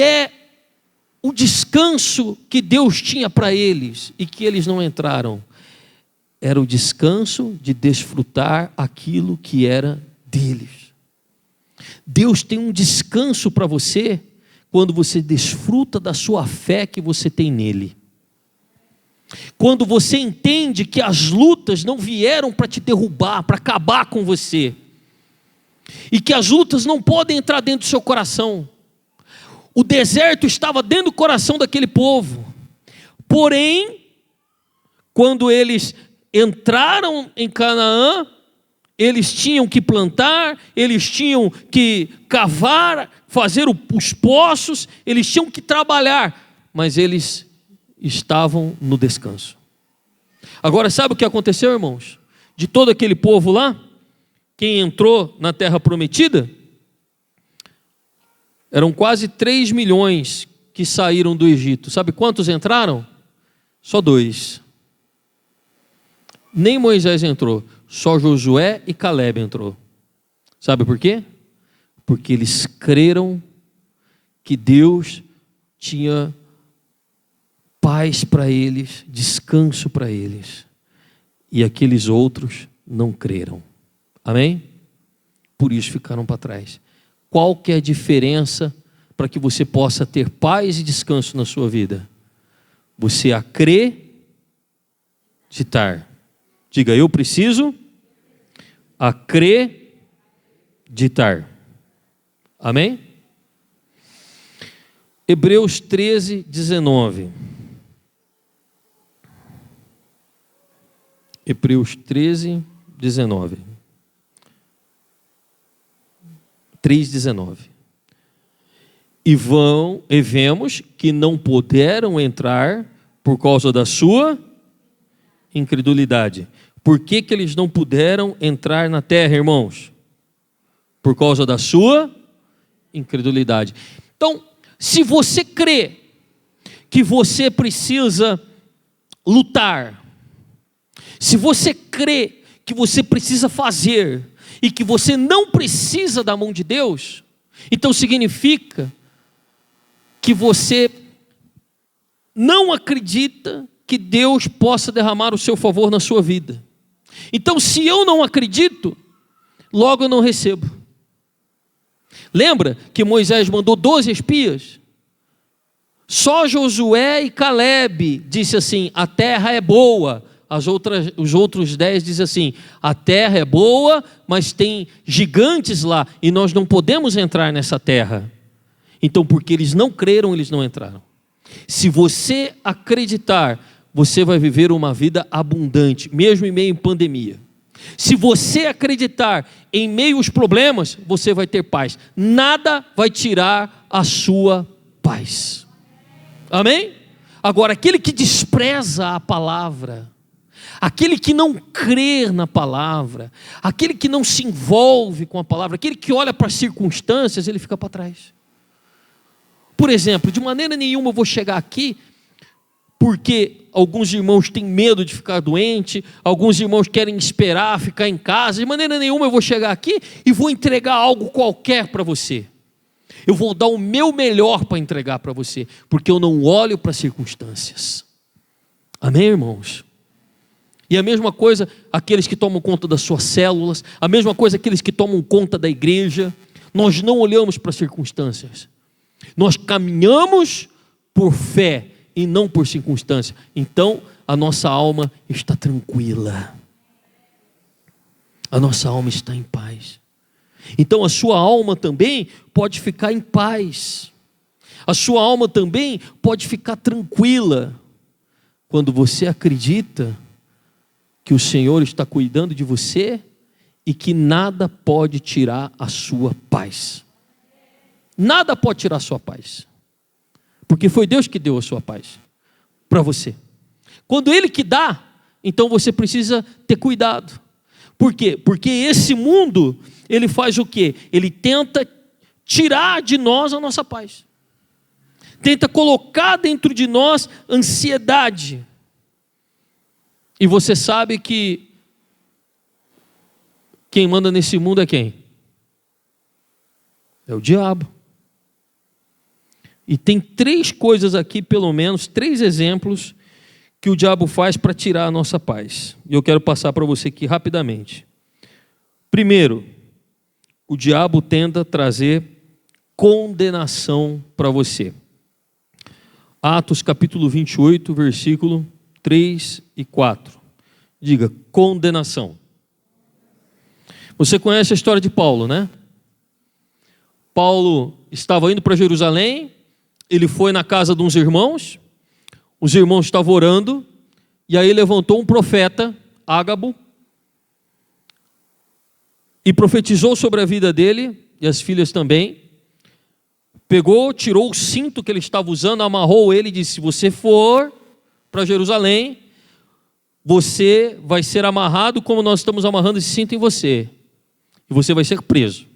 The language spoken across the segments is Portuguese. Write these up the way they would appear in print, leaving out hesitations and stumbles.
é o descanso que Deus tinha para eles e que eles não entraram? Era o descanso de desfrutar aquilo que era deles. Deus tem um descanso para você quando você desfruta da sua fé que você tem nele. Quando você entende que as lutas não vieram para te derrubar, para acabar com você, e que as lutas não podem entrar dentro do seu coração. O deserto estava dentro do coração daquele povo, porém, quando eles entraram em Canaã, eles tinham que plantar, eles tinham que cavar, fazer os poços, eles tinham que trabalhar, mas eles estavam no descanso. Agora, sabe o que aconteceu, irmãos? De todo aquele povo lá, quem entrou na terra prometida, eram quase 3 milhões que saíram do Egito. Sabe quantos entraram? Só 2. Nem Moisés entrou, só Josué e Caleb entrou. Sabe por quê? Porque eles creram que Deus tinha paz para eles, descanso para eles, e aqueles outros não creram. Amém? Por isso ficaram para trás. Qual que é a diferença para que você possa ter paz e descanso na sua vida? Você acreditar. Diga, eu preciso acreditar. Amém? Hebreus 13, 19. Hebreus 13, 19. 3,19. E vemos que não puderam entrar por causa da sua incredulidade. Por que eles não puderam entrar na terra, irmãos? Por causa da sua incredulidade. Então, se você crê que você precisa lutar, se você crê que você precisa fazer e que você não precisa da mão de Deus, então significa que você não acredita que Deus possa derramar o seu favor na sua vida. Então, se eu não acredito, logo eu não recebo. Lembra que Moisés mandou 12 espias? Só Josué e Caleb disse assim: a terra é boa. Os outros 10 dizem assim: a terra é boa, mas tem gigantes lá, e nós não podemos entrar nessa terra. Então, porque eles não creram, eles não entraram. Se você acreditar, você vai viver uma vida abundante, mesmo em meio à pandemia. Se você acreditar, em meio aos problemas, você vai ter paz. Nada vai tirar a sua paz. Amém? Agora, aquele que despreza a palavra, aquele que não crê na palavra, aquele que não se envolve com a palavra, aquele que olha para as circunstâncias, ele fica para trás. Por exemplo, de maneira nenhuma eu vou chegar aqui porque alguns irmãos têm medo de ficar doente, alguns irmãos querem esperar, ficar em casa. De maneira nenhuma eu vou chegar aqui e vou entregar algo qualquer para você. Eu vou dar o meu melhor para entregar para você, porque eu não olho para as circunstâncias. Amém, irmãos? E a mesma coisa aqueles que tomam conta das suas células, a mesma coisa aqueles que tomam conta da igreja. Nós não olhamos para as circunstâncias. Nós caminhamos por fé e não por circunstância. Então a nossa alma está tranquila. A nossa alma está em paz. Então a sua alma também pode ficar em paz. A sua alma também pode ficar tranquila quando você acredita que o Senhor está cuidando de você e que nada pode tirar a sua paz. Nada pode tirar a sua paz, porque foi Deus que deu a sua paz para você. Quando Ele que dá, então você precisa ter cuidado. Por quê? Porque esse mundo, ele faz o quê? Ele tenta tirar de nós a nossa paz, tenta colocar dentro de nós ansiedade. E você sabe que quem manda nesse mundo é quem? É o diabo. E tem 3 coisas aqui, pelo menos, 3 exemplos que o diabo faz para tirar a nossa paz. E eu quero passar para você aqui rapidamente. Primeiro, o diabo tenta trazer condenação para você. Atos capítulo 28, versículo 3 e 4. Diga, condenação. Você conhece a história de Paulo, né? Paulo estava indo para Jerusalém, ele foi na casa de uns irmãos, os irmãos estavam orando, e aí levantou um profeta, Ágabo, e profetizou sobre a vida dele, e as filhas também. Pegou, tirou o cinto que ele estava usando, amarrou ele e disse: se você for para Jerusalém, você vai ser amarrado como nós estamos amarrando esse cinto em você, e você vai ser preso.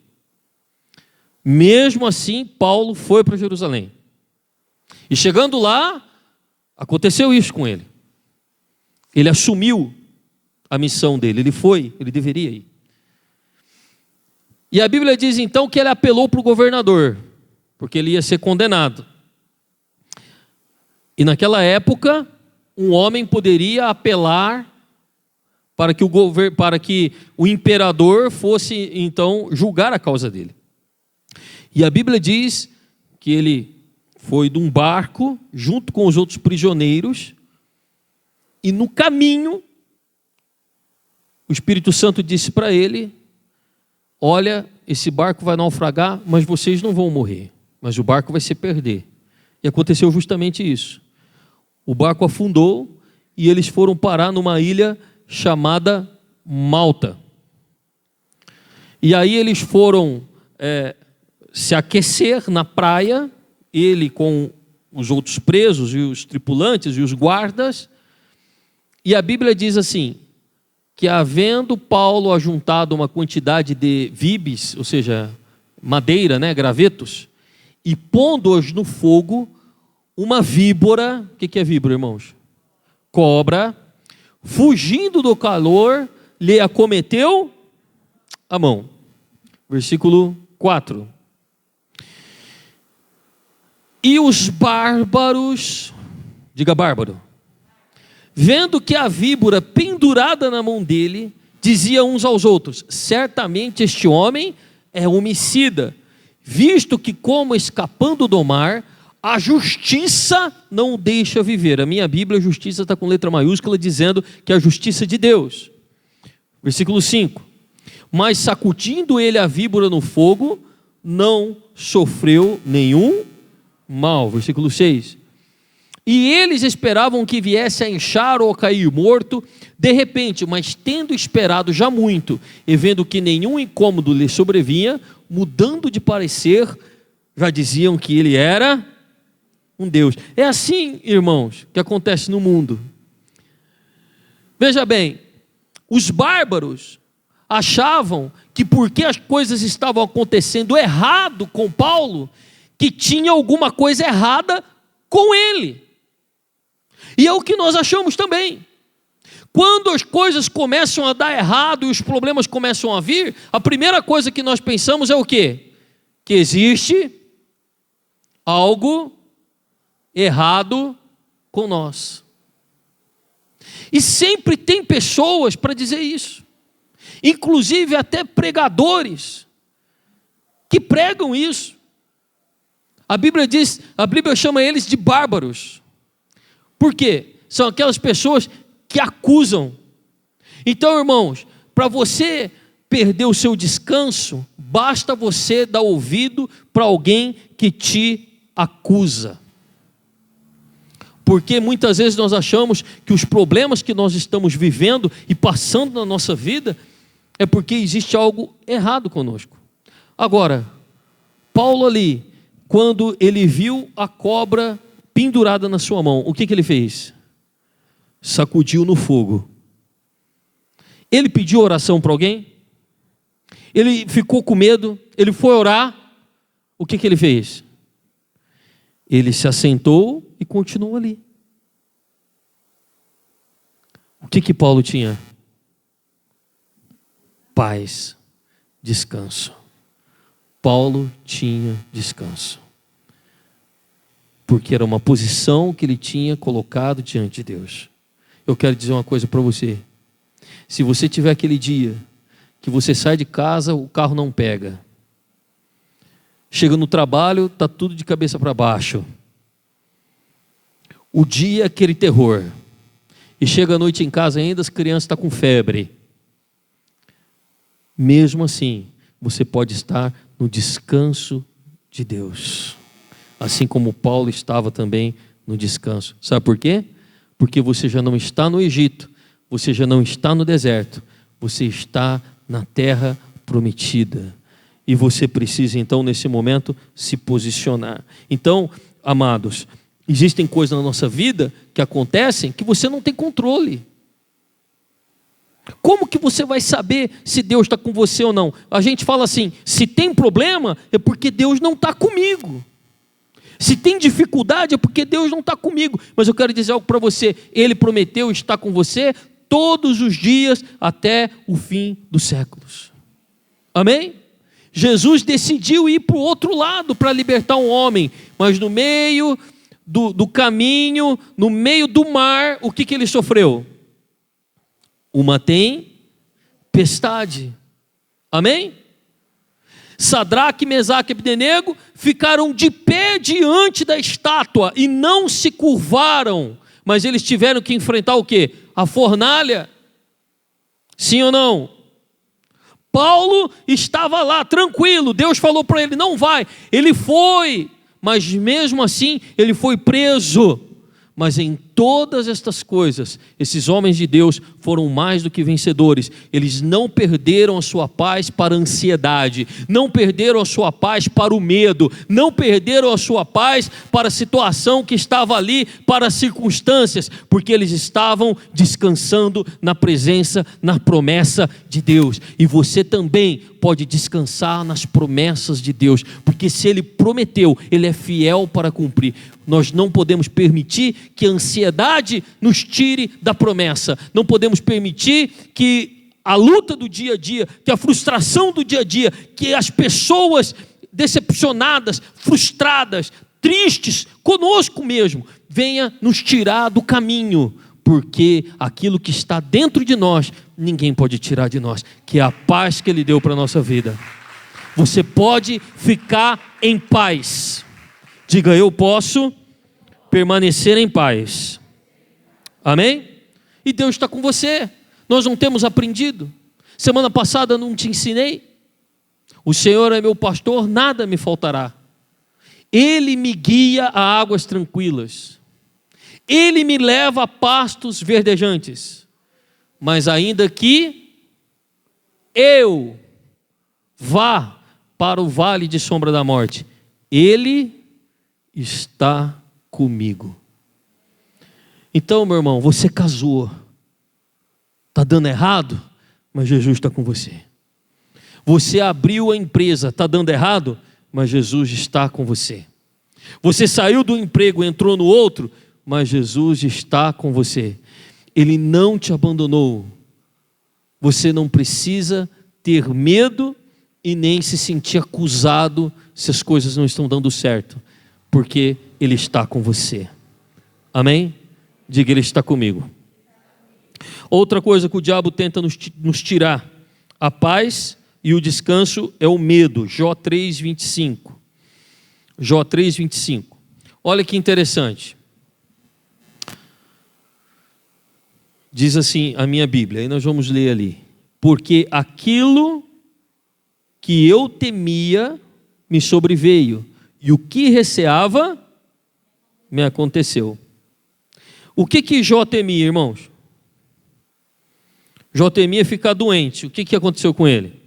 Mesmo assim, Paulo foi para Jerusalém. E chegando lá, aconteceu isso com ele. Ele assumiu a missão dele, ele deveria ir. E a Bíblia diz então que ele apelou para o governador, porque ele ia ser condenado. E naquela época, um homem poderia apelar para que o imperador fosse então julgar a causa dele. E a Bíblia diz que ele foi de um barco junto com os outros prisioneiros, e no caminho o Espírito Santo disse para ele: olha, esse barco vai naufragar, mas vocês não vão morrer, mas o barco vai se perder. E aconteceu justamente isso. O barco afundou e eles foram parar numa ilha chamada Malta. E aí eles foram se aquecer na praia, ele com os outros presos e os tripulantes e os guardas. E a Bíblia diz assim, que havendo Paulo ajuntado uma quantidade de vibes, ou seja, madeira, gravetos, e pondo-os no fogo, uma víbora, o que é víbora, irmãos? Cobra, fugindo do calor, lhe acometeu a mão. Versículo 4. E os bárbaros, diga bárbaro, vendo que a víbora pendurada na mão dele, diziam uns aos outros: certamente este homem é homicida, visto que, como escapando do mar, a justiça não o deixa viver. A minha Bíblia, a justiça está com letra maiúscula, dizendo que é a justiça de Deus. Versículo 5. Mas sacudindo ele a víbora no fogo, não sofreu nenhum mal. Versículo 6. E eles esperavam que viesse a inchar ou a cair morto, de repente, mas tendo esperado já muito, e vendo que nenhum incômodo lhe sobrevinha, mudando de parecer, já diziam que ele era um Deus. É assim, irmãos, que acontece no mundo. Veja bem, os bárbaros achavam que porque as coisas estavam acontecendo errado com Paulo, que tinha alguma coisa errada com ele. E é o que nós achamos também. Quando as coisas começam a dar errado e os problemas começam a vir, a primeira coisa que nós pensamos é o quê? Que existe algo errado com nós. E sempre tem pessoas para dizer isso. Inclusive até pregadores que pregam isso. A Bíblia chama eles de bárbaros. Por quê? São aquelas pessoas que acusam. Então, irmãos, para você perder o seu descanso, basta você dar ouvido para alguém que te acusa. Porque muitas vezes nós achamos que os problemas que nós estamos vivendo e passando na nossa vida é porque existe algo errado conosco. Agora, Paulo ali, quando ele viu a cobra pendurada na sua mão, o que ele fez? Sacudiu no fogo. Ele pediu oração para alguém? Ele ficou com medo? Ele foi orar? O que ele fez? Ele se assentou e continuou ali. O que Paulo tinha? Paz, descanso. Paulo tinha descanso. porque era uma posição que ele tinha colocado diante de Deus. Eu quero dizer uma coisa para você: se você tiver aquele dia que você sai de casa, o carro não pega, chega no trabalho, está tudo de cabeça para baixo, o dia é aquele terror, e chega à noite em casa ainda, as crianças estão com febre, mesmo assim, você pode estar no descanso de Deus, assim como Paulo estava também no descanso. Sabe por quê? Porque você já não está no Egito, você já não está no deserto, você está na terra prometida, e você precisa então nesse momento se posicionar. Então, amados, existem coisas na nossa vida que acontecem que você não tem controle. Como que você vai saber se Deus está com você ou não? A gente fala assim: se tem problema é porque Deus não está comigo. Se tem dificuldade é porque Deus não está comigo. Mas eu quero dizer algo para você: Ele prometeu estar com você todos os dias até o fim dos séculos. Amém? Jesus decidiu ir para o outro lado para libertar um homem, mas no meio do caminho, no meio do mar, o que ele sofreu? Uma tempestade. Amém? Sadraque, Mesaque e Abdenego ficaram de pé diante da estátua e não se curvaram, mas eles tiveram que enfrentar o quê? A fornalha. Sim ou não? Paulo estava lá tranquilo, Deus falou para ele: não vai. Ele foi, mas mesmo assim ele foi preso. Mas em todas estas coisas, esses homens de Deus foram mais do que vencedores. Eles não perderam a sua paz para a ansiedade, não perderam a sua paz para o medo, não perderam a sua paz para a situação que estava ali, para as circunstâncias, porque eles estavam descansando na presença, na promessa de Deus. E você também pode descansar nas promessas de Deus, porque se Ele prometeu, Ele é fiel para cumprir. Nós não podemos permitir que a ansiedade nos tire da promessa. Não podemos permitir que a luta do dia a dia, que a frustração do dia a dia, que as pessoas decepcionadas, frustradas, tristes, conosco mesmo, venha nos tirar do caminho, porque aquilo que está dentro de nós, ninguém pode tirar de nós, que é a paz que Ele deu para a nossa vida. Você pode ficar em paz. Diga: eu posso permanecer em paz. Amém? E Deus está com você. Nós não temos aprendido. Semana passada eu não te ensinei. O Senhor é meu pastor, nada me faltará. Ele me guia a águas tranquilas. Ele me leva a pastos verdejantes. Mas ainda que eu vá para o vale de sombra da morte, Ele está comigo. Então, meu irmão, você casou, está dando errado, mas Jesus está com você. Você abriu a empresa, está dando errado, mas Jesus está com você. Você saiu do emprego, entrou no outro, mas Jesus está com você. Ele não te abandonou. Você não precisa ter medo e nem se sentir acusado se as coisas não estão dando certo, porque Ele está com você. Amém? Diga: Ele está comigo. Outra coisa que o diabo tenta nos tirar a paz e o descanso é o medo. Jó 3:25. Jó 3:25. Olha que interessante. Diz assim a minha Bíblia, aí nós vamos ler ali: porque aquilo que eu temia me sobreveio, e o que receava me aconteceu. O que Jó temia, irmãos? Jó temia ficar doente. O que aconteceu com ele?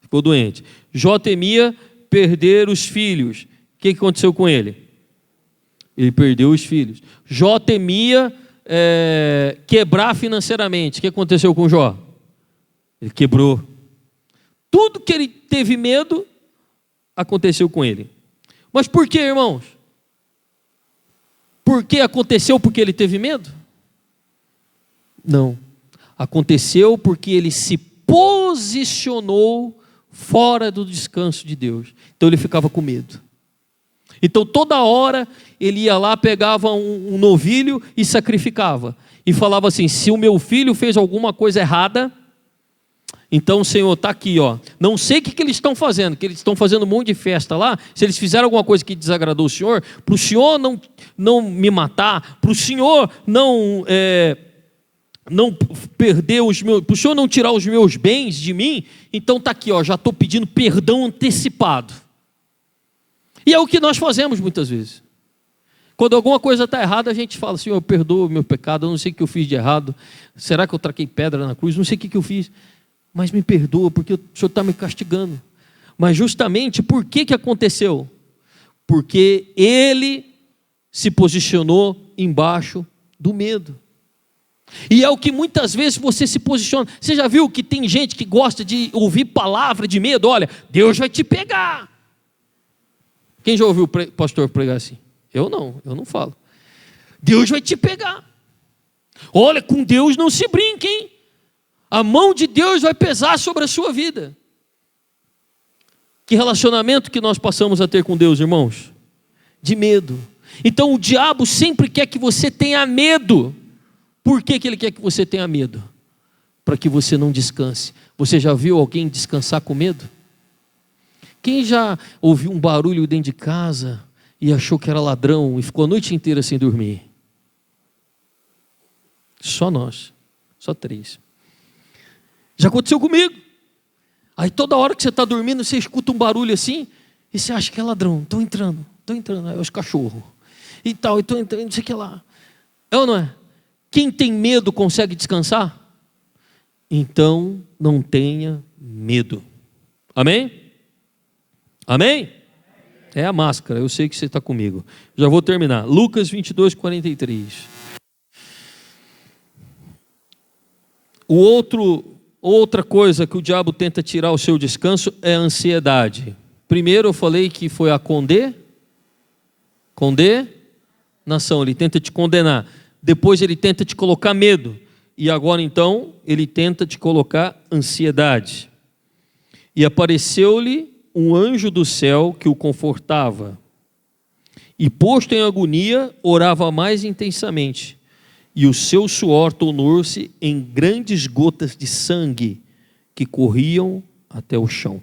Ficou doente. Jó temia perder os filhos. O que aconteceu com ele? Ele perdeu os filhos. Jó temia quebrar financeiramente. O que aconteceu com Jó? Ele quebrou. Tudo que ele teve medo aconteceu com ele. Mas por que, irmãos? Por que aconteceu porque ele teve medo? Não. Aconteceu porque ele se posicionou fora do descanso de Deus. Então ele ficava com medo. Então toda hora ele ia lá, pegava um novilho e sacrificava. E falava assim: se o meu filho fez alguma coisa errada, então o Senhor está aqui, ó. Não sei o que eles estão fazendo, que eles estão fazendo um monte de festa lá. Se eles fizeram alguma coisa que desagradou o Senhor, para o Senhor não me matar, para o Senhor não perder os meus, para o Senhor não tirar os meus bens de mim, então está aqui, ó, já estou pedindo perdão antecipado. E é o que nós fazemos muitas vezes. Quando alguma coisa está errada, a gente fala: Senhor, perdoa o meu pecado, eu não sei o que eu fiz de errado. Será que eu traquei pedra na cruz? Não sei o que eu fiz, mas me perdoa, porque o Senhor está me castigando. Mas justamente, por que aconteceu? Porque ele se posicionou embaixo do medo. E é o que muitas vezes você se posiciona. Você já viu que tem gente que gosta de ouvir palavra de medo? Olha, Deus vai te pegar. Quem já ouviu o pastor pregar assim? Eu não falo. Deus vai te pegar. Olha, com Deus não se brinca, hein? A mão de Deus vai pesar sobre a sua vida. Que relacionamento que nós passamos a ter com Deus, irmãos? De medo. Então o diabo sempre quer que você tenha medo. Por que ele quer que você tenha medo? Para que você não descanse. Você já viu alguém descansar com medo? Quem já ouviu um barulho dentro de casa e achou que era ladrão e ficou a noite inteira sem dormir? Só nós, só 3. Já aconteceu comigo. Aí toda hora que você está dormindo, você escuta um barulho assim e você acha que é ladrão. Estão entrando. Aí é os cachorros e tal, estão entrando, não sei o que lá. É ou não é? Quem tem medo consegue descansar? Então não tenha medo. Amém? Amém? É a máscara, eu sei que você está comigo. Já vou terminar. Lucas 22, 43. Outra coisa que o diabo tenta tirar o seu descanso é a ansiedade. Primeiro eu falei que foi a condenação. Ele tenta te condenar. Depois ele tenta te colocar medo. E agora então ele tenta te colocar ansiedade. E apareceu-lhe um anjo do céu que o confortava. E posto em agonia, orava mais intensamente. E o seu suor tornou-se em grandes gotas de sangue que corriam até o chão.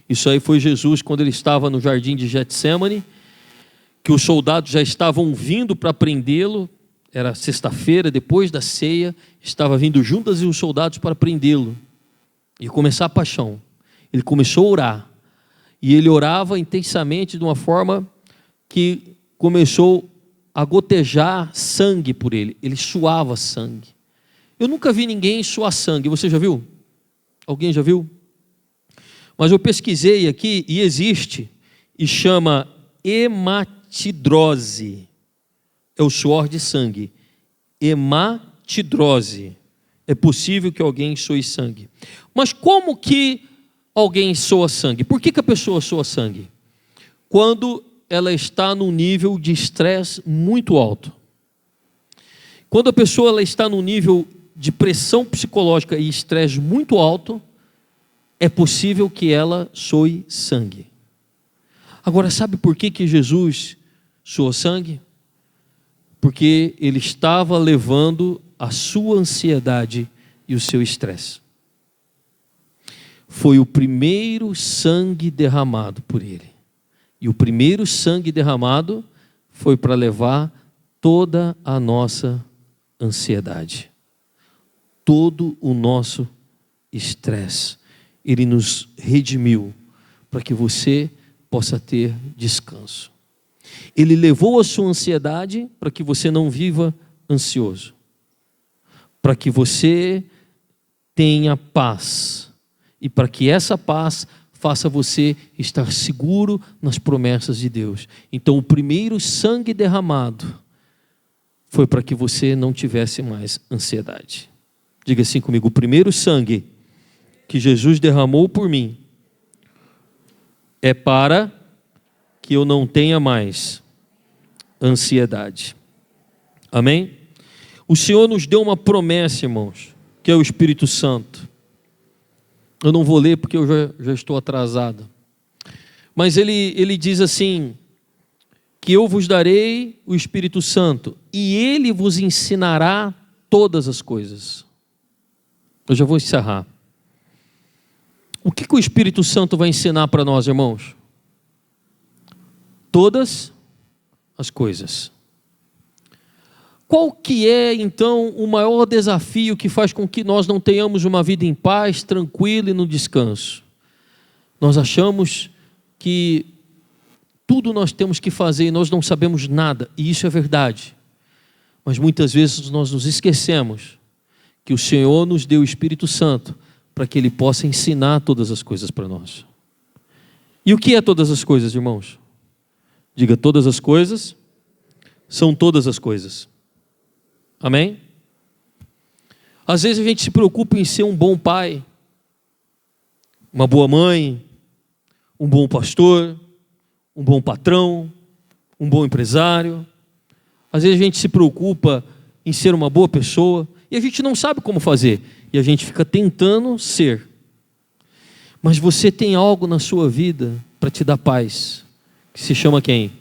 Isso aí foi Jesus quando ele estava no jardim de Getsêmani, que os soldados já estavam vindo para prendê-lo. Era sexta-feira, depois da ceia, estava vindo Judas e os soldados para prendê-lo e começar a paixão. Ele começou a orar, e ele orava intensamente de uma forma que começou a gotejar sangue por ele. Ele suava sangue. Eu nunca vi ninguém suar sangue. Você já viu? Alguém já viu? Mas eu pesquisei aqui e existe, e chama hematidrose. É o suor de sangue. Hematidrose. É possível que alguém soe sangue. Mas como que alguém soa sangue? Por que a pessoa soa sangue? Quando ela está num nível de estresse muito alto. Quando a pessoa ela está num nível de pressão psicológica e estresse muito alto, é possível que ela soe sangue. Agora, sabe por que Jesus soou sangue? Porque ele estava levando a sua ansiedade e o seu estresse. Foi o primeiro sangue derramado por ele. E o primeiro sangue derramado foi para levar toda a nossa ansiedade, todo o nosso estresse. Ele nos redimiu para que você possa ter descanso. Ele levou a sua ansiedade para que você não viva ansioso, para que você tenha paz, e para que essa paz faça você estar seguro nas promessas de Deus. Então o primeiro sangue derramado foi para que você não tivesse mais ansiedade. Diga assim comigo: o primeiro sangue que Jesus derramou por mim é para que eu não tenha mais ansiedade. Amém? O Senhor nos deu uma promessa, irmãos, que é o Espírito Santo. Eu não vou ler porque eu já estou atrasado. Mas ele diz assim, que eu vos darei o Espírito Santo, e ele vos ensinará todas as coisas. Eu já vou encerrar. O que o Espírito Santo vai ensinar para nós, irmãos? Todas as coisas. Qual que é, então, o maior desafio que faz com que nós não tenhamos uma vida em paz, tranquila e no descanso? Nós achamos que tudo nós temos que fazer e nós não sabemos nada, e isso é verdade. Mas muitas vezes nós nos esquecemos que o Senhor nos deu o Espírito Santo para que Ele possa ensinar todas as coisas para nós. E o que é todas as coisas, irmãos? Diga, todas as coisas são todas as coisas. Amém? Às vezes a gente se preocupa em ser um bom pai, uma boa mãe, um bom pastor, um bom patrão, um bom empresário. Às vezes a gente se preocupa em ser uma boa pessoa e a gente não sabe como fazer e a gente fica tentando ser. Mas você tem algo na sua vida para te dar paz, que se chama quem?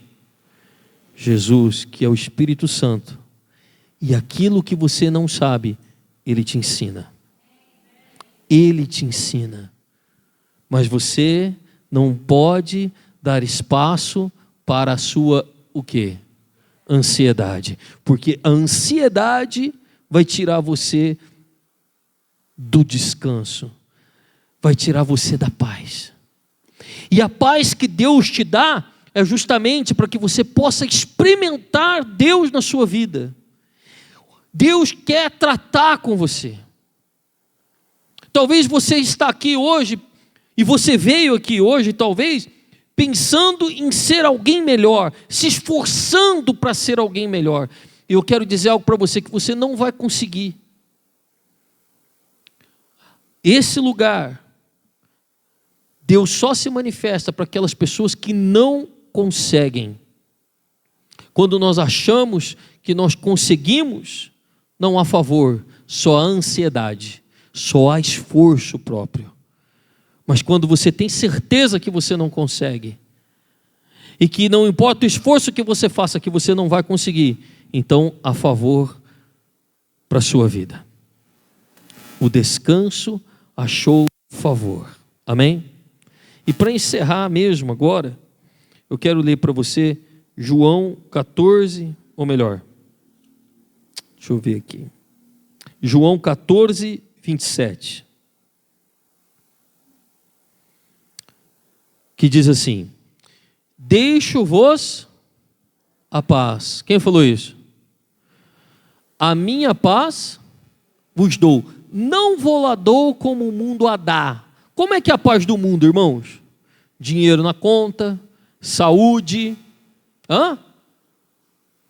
Jesus, que é o Espírito Santo. E aquilo que você não sabe, Ele te ensina. Ele te ensina. Mas você não pode dar espaço para a sua, o quê? Ansiedade. Porque a ansiedade vai tirar você do descanso. Vai tirar você da paz. E a paz que Deus te dá é justamente para que você possa experimentar Deus na sua vida. Deus quer tratar com você. Talvez você está aqui hoje, e você veio aqui hoje, talvez, pensando em ser alguém melhor, se esforçando para ser alguém melhor. E eu quero dizer algo para você que você não vai conseguir. Esse lugar, Deus só se manifesta para aquelas pessoas que não conseguem. Quando nós achamos que nós conseguimos, não há favor, só há ansiedade, só há esforço próprio. Mas quando você tem certeza que você não consegue, e que não importa o esforço que você faça, que você não vai conseguir, então há favor para a sua vida. O descanso achou favor. Amém? E para encerrar mesmo agora, eu quero ler para você João 14, ou melhor, deixa eu ver aqui. João 14, 27. Que diz assim: deixo-vos a paz. Quem falou isso? A minha paz vos dou. Não vou lá dou como o mundo a dá. Como é que é a paz do mundo, irmãos? Dinheiro na conta, saúde,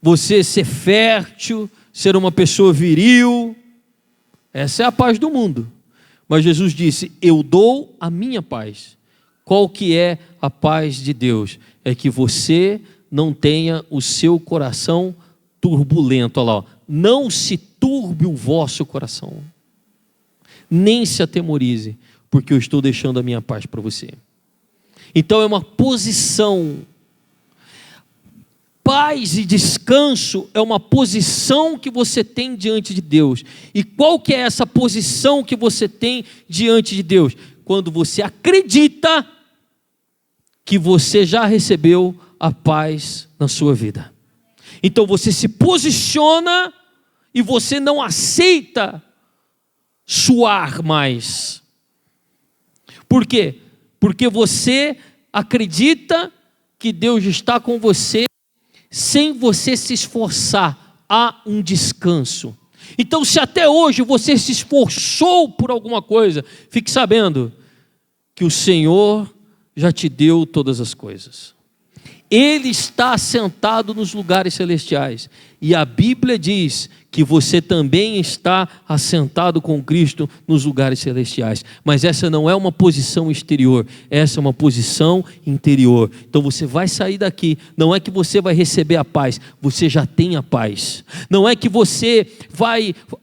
você ser fértil, ser uma pessoa viril. Essa é a paz do mundo. Mas Jesus disse: eu dou a minha paz. Qual que é a paz de Deus? É que você não tenha o seu coração turbulento. Olha lá, ó. Não se turbe o vosso coração, nem se atemorize, porque eu estou deixando a minha paz para você. Então é uma posição. Paz e descanso é uma posição que você tem diante de Deus. E qual que é essa posição que você tem diante de Deus? Quando você acredita que você já recebeu a paz na sua vida. Então você se posiciona e você não aceita suar mais. Por quê? Porque você acredita que Deus está com você sem você se esforçar. Há um descanso. Então, se até hoje você se esforçou por alguma coisa, fique sabendo que o Senhor já te deu todas as coisas. Ele está sentado nos lugares celestiais E a Bíblia diz que você também está assentado com Cristo nos lugares celestiais. Mas essa não é uma posição exterior, essa é uma posição interior. Então você vai sair daqui, não é que você vai receber a paz, você já tem a paz. Não é que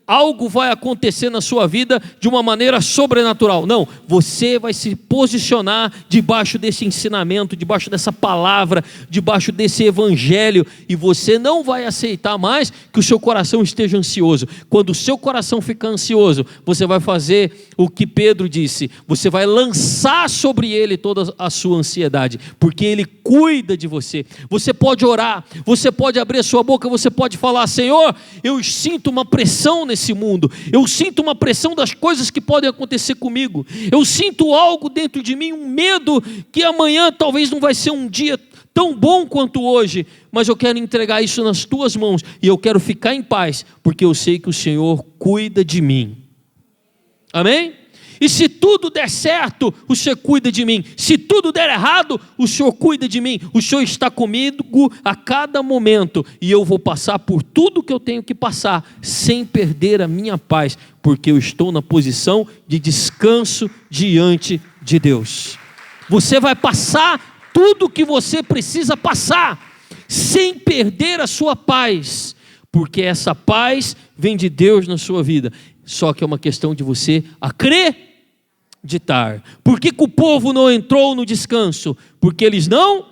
algo vai acontecer na sua vida de uma maneira sobrenatural. Não, você vai se posicionar debaixo desse ensinamento, debaixo dessa palavra, debaixo desse evangelho, e você não vai aceitar mais que o seu coração esteja ansioso. Quando o seu coração ficar ansioso, você vai fazer o que Pedro disse, você vai lançar sobre ele toda a sua ansiedade, porque ele cuida de você. Você pode orar, você pode abrir a sua boca, você pode falar: Senhor, eu sinto uma pressão nesse mundo, eu sinto uma pressão das coisas que podem acontecer comigo, eu sinto algo dentro de mim, um medo que amanhã talvez não vai ser um dia tão bom quanto hoje, mas eu quero entregar isso nas tuas mãos, e eu quero ficar em paz, porque eu sei que o Senhor cuida de mim. Amém? E se tudo der certo, o Senhor cuida de mim. Se tudo der errado, o Senhor cuida de mim. O Senhor está comigo a cada momento, e eu vou passar por tudo que eu tenho que passar, sem perder a minha paz, porque eu estou na posição de descanso diante de Deus. Você vai passar tudo o que você precisa passar, sem perder a sua paz, porque essa paz vem de Deus na sua vida. Só que é uma questão de você acreditar. Por que o povo não entrou no descanso? Porque eles não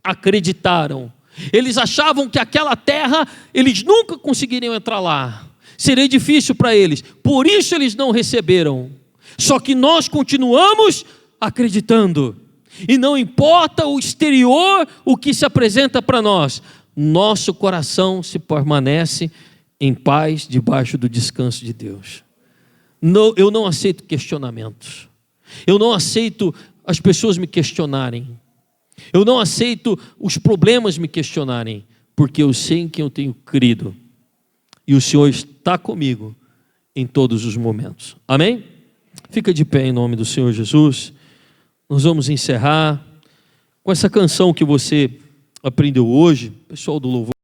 acreditaram. Eles achavam que aquela terra, eles nunca conseguiriam entrar lá, seria difícil para eles, por isso eles não receberam. Só que nós continuamos acreditando, e não importa o exterior, o que se apresenta para nós, nosso coração se permanece em paz debaixo do descanso de Deus. Não, eu não aceito questionamentos, eu não aceito as pessoas me questionarem, eu não aceito os problemas me questionarem, porque eu sei em quem eu tenho crido, e o Senhor está comigo em todos os momentos. Amém? Fica de pé em nome do Senhor Jesus. Nós vamos encerrar com essa canção que você aprendeu hoje, pessoal do louvor.